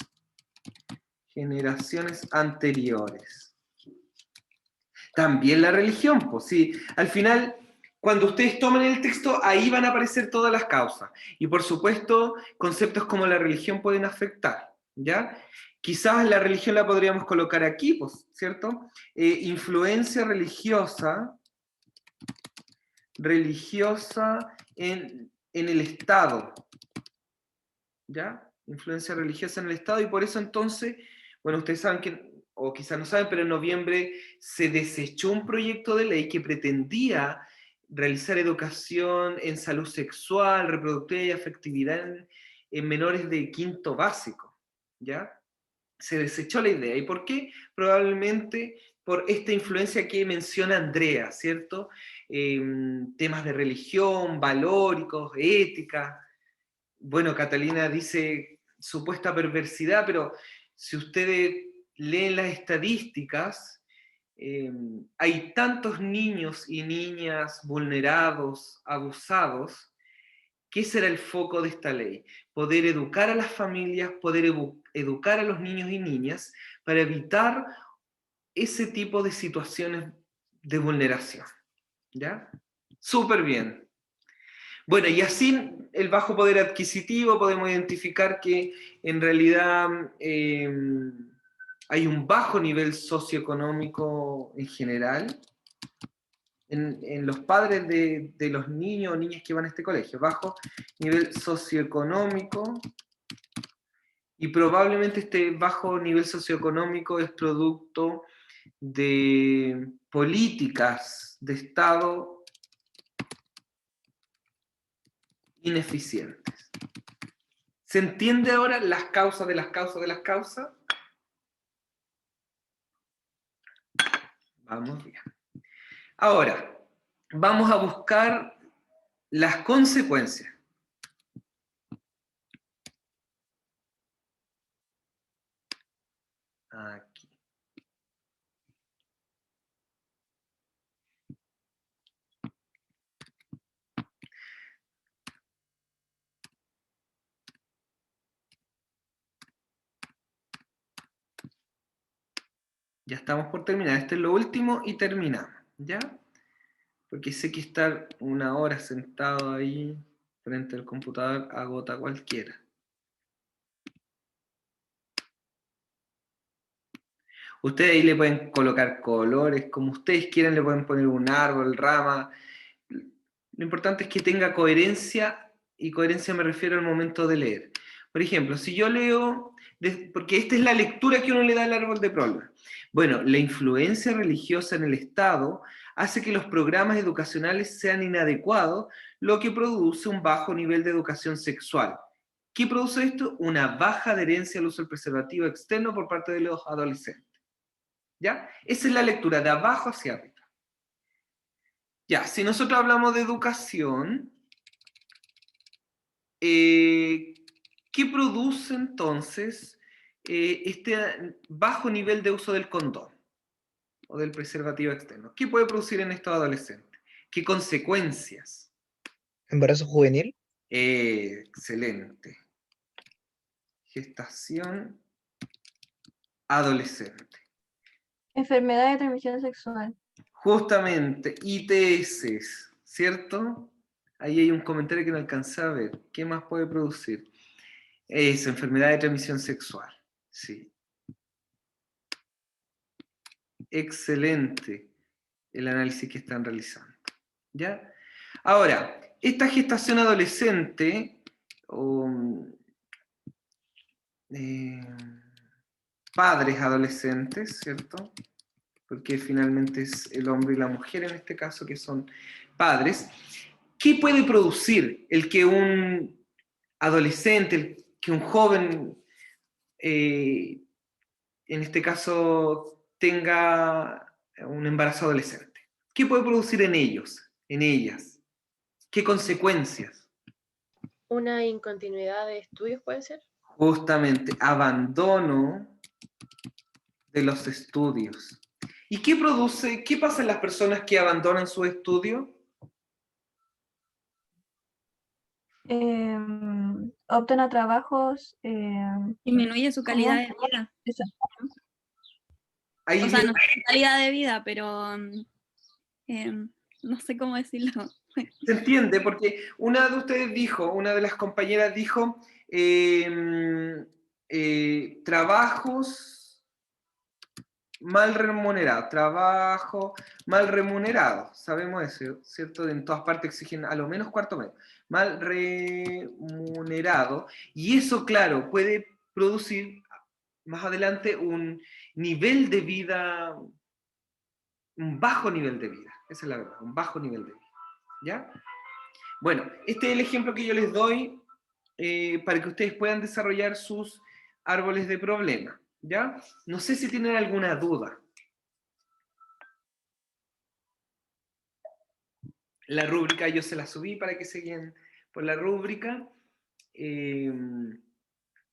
anteriores. También la religión, pues sí, al final, cuando ustedes toman el texto, ahí van a aparecer todas las causas. Y por supuesto, conceptos como la religión pueden afectar, ¿ya? Quizás la religión la podríamos colocar aquí, pues, ¿cierto? Influencia religiosa en el Estado, ¿ya? Influencia religiosa en el Estado, y por eso entonces, bueno, ustedes saben que, o quizás no saben, pero en noviembre se desechó un proyecto de ley que pretendía realizar educación en salud sexual, reproductiva y afectividad en menores de quinto básico, ¿ya? Se desechó la idea. ¿Y por qué? Probablemente por esta influencia que menciona Andrea, ¿cierto? Temas de religión, valóricos, ética. Bueno, Catalina dice supuesta perversidad, pero si ustedes leen las estadísticas, hay tantos niños y niñas vulnerados, abusados, que ese era el foco de esta ley, poder educar a las familias, poder educar a los niños y niñas para evitar ese tipo de situaciones de vulneración. ¿Ya? Súper bien. Bueno, y así el bajo poder adquisitivo podemos identificar que en realidad hay un bajo nivel socioeconómico en general en los padres de los niños o niñas que van a este colegio, bajo nivel socioeconómico, y probablemente este bajo nivel socioeconómico es producto de políticas de Estado ineficientes. ¿Se entiende ahora las causas de las causas de las causas? Vamos bien. Ahora, vamos a buscar las consecuencias. Aquí. Ya estamos por terminar. Este es lo último y terminamos, ¿ya? Porque sé que estar una hora sentado ahí frente al computador agota a cualquiera. Ustedes ahí le pueden colocar colores, como ustedes quieran, le pueden poner un árbol, rama. Lo importante es que tenga coherencia, y coherencia me refiero al momento de leer. Por ejemplo, si yo leo, porque esta es la lectura que uno le da al árbol de Prolog. Bueno, la influencia religiosa en el Estado hace que los programas educacionales sean inadecuados, lo que produce un bajo nivel de educación sexual. ¿Qué produce esto? Una baja adherencia al uso del preservativo externo por parte de los adolescentes. ¿Ya? Esa es la lectura, de abajo hacia arriba. Ya, si nosotros hablamos de educación, ¿qué ¿Qué produce entonces este bajo nivel de uso del condón o del preservativo externo? ¿Qué puede producir en estos adolescentes? ¿Qué consecuencias? Embarazo juvenil. Excelente. Gestación adolescente. Enfermedad de transmisión sexual. Justamente, ITS, ¿cierto? Ahí hay un comentario que no alcancé a ver. ¿Qué más puede producir? Eso, enfermedad de transmisión sexual. Sí. Excelente el análisis que están realizando. ¿Ya? Ahora, esta gestación adolescente, padres adolescentes, ¿cierto? Porque finalmente es el hombre y la mujer en este caso que son padres. ¿Qué puede producir el que un adolescente, el que un joven, en este caso, tenga un embarazo adolescente? ¿Qué puede producir en ellos, en ellas? ¿Qué consecuencias? Una incontinuidad de estudios puede ser. Justamente, abandono de los estudios. ¿Y qué produce, qué pasa en las personas que abandonan su estudio? Optan a trabajos. Disminuye su calidad ¿Cómo? de vida. Ahí O sea, viene- no su calidad de vida, pero no sé cómo decirlo. se entiende, porque una de ustedes dijo, una de las compañeras dijo, trabajos mal remunerados, trabajo mal remunerado, sabemos eso, ¿cierto? En todas partes exigen a lo menos cuarto medio, mal remunerado, y eso, claro, puede producir más adelante un nivel de vida, un bajo nivel de vida, esa es la verdad, un bajo nivel de vida, ¿ya? Bueno, este es el ejemplo que yo les doy para que ustedes puedan desarrollar sus árboles de problema, ¿ya? No sé si tienen alguna duda. La rúbrica yo se la subí para que se guíen por la rúbrica.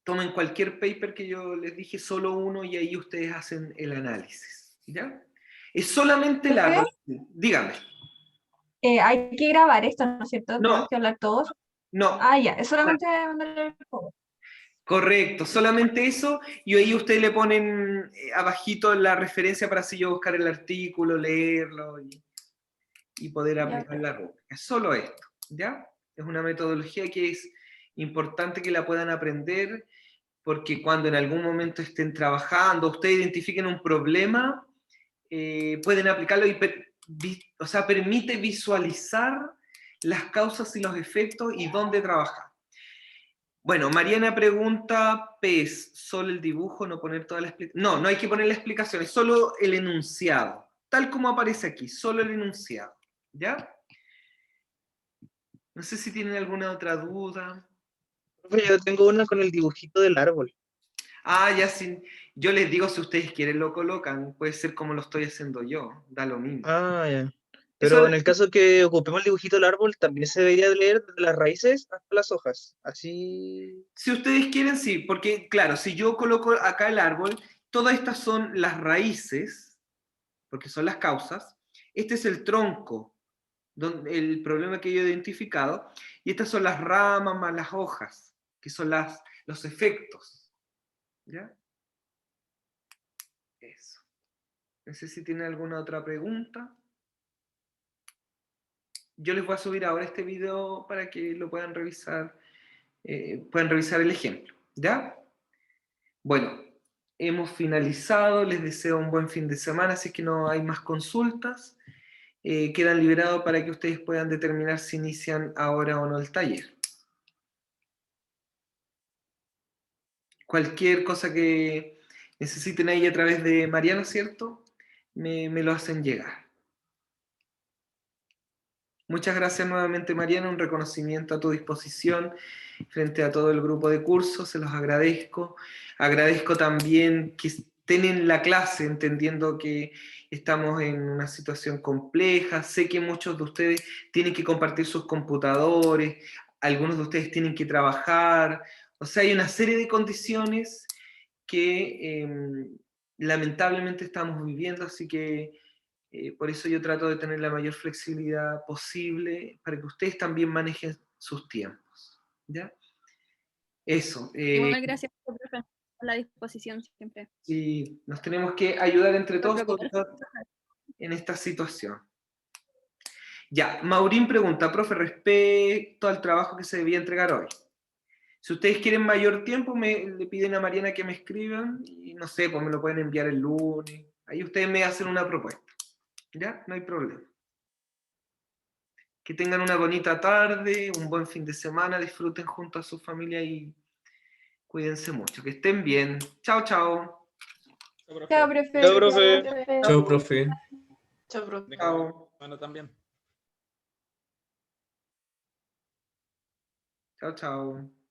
Tomen cualquier paper que yo les dije, solo uno, y ahí ustedes hacen el análisis, ¿ya? Es solamente el ¿Profe? árbol. Dígame. Hay que grabar esto, ¿no es cierto? No, Tenemos que hablar todos. no. Ah, ya, es solamente mandarle el juego. Correcto, solamente eso, y ahí ustedes le ponen abajito la referencia para así yo buscar el artículo, leerlo y poder Ya, aplicar ok. la rúbrica. Es solo esto, ¿ya? Es una metodología que es importante que la puedan aprender, porque cuando en algún momento estén trabajando, ustedes identifiquen un problema, pueden aplicarlo y o sea, permite visualizar las causas y los efectos y dónde trabajar. Bueno, Mariana pregunta, PES, solo el dibujo, no poner toda la explicación. No, no hay que poner la explicación, es solo el enunciado, tal como aparece aquí, solo el enunciado, ¿ya? No sé si tienen alguna otra duda. Profe, yo tengo una con el dibujito del árbol. Ah, ya sí, yo les digo, si ustedes quieren lo colocan, puede ser como lo estoy haciendo yo, da lo mismo. Ah, ya. Eso, Pero en el caso que ocupemos el dibujito del árbol, también se debería leer desde las raíces hasta las hojas. Así. si ustedes quieren, sí, porque claro, si yo coloco acá el árbol, todas estas son las raíces, porque son las causas, este es el tronco, el problema que yo he identificado, y estas son las ramas más las hojas, que son los efectos. ¿Ya? Eso. No sé si tienen alguna otra pregunta. Yo les voy a subir ahora este video para que lo puedan revisar el ejemplo. ¿Ya? Bueno, hemos finalizado. Les deseo un buen fin de semana, si es que no hay más consultas. Quedan liberados para que ustedes puedan determinar si inician ahora o no el taller. Cualquier cosa que necesiten ahí a través de Mariana, ¿cierto? Me lo hacen llegar. Muchas gracias nuevamente, Mariana, un reconocimiento a tu disposición frente a todo el grupo de cursos, se los agradezco. Agradezco también que estén en la clase, entendiendo que estamos en una situación compleja. Sé que muchos de ustedes tienen que compartir sus computadores, algunos de ustedes tienen que trabajar, O sea, hay una serie de condiciones que lamentablemente estamos viviendo, así que por eso yo trato de tener la mayor flexibilidad posible para que ustedes también manejen sus tiempos. ¿Ya? Eso. Igual gracias, profe, por la disposición siempre. Sí, nos tenemos que ayudar entre Por todos, sobre preocuparse. todo en esta situación. Ya, Maurín pregunta, profe, respecto al trabajo que se debía entregar hoy. Si ustedes quieren mayor tiempo, le piden a Mariana que me escriban y no sé, pues me lo pueden enviar el lunes. Ahí ustedes me hacen una propuesta. ¿Ya? No hay problema. Que tengan una bonita tarde, un buen fin de semana, disfruten junto a su familia y cuídense mucho. Que estén bien. Chao, chao. Chao, profe. Chao, profe. Chao, profe. Chao, profe. Chao. Bueno, también. Chao, chao.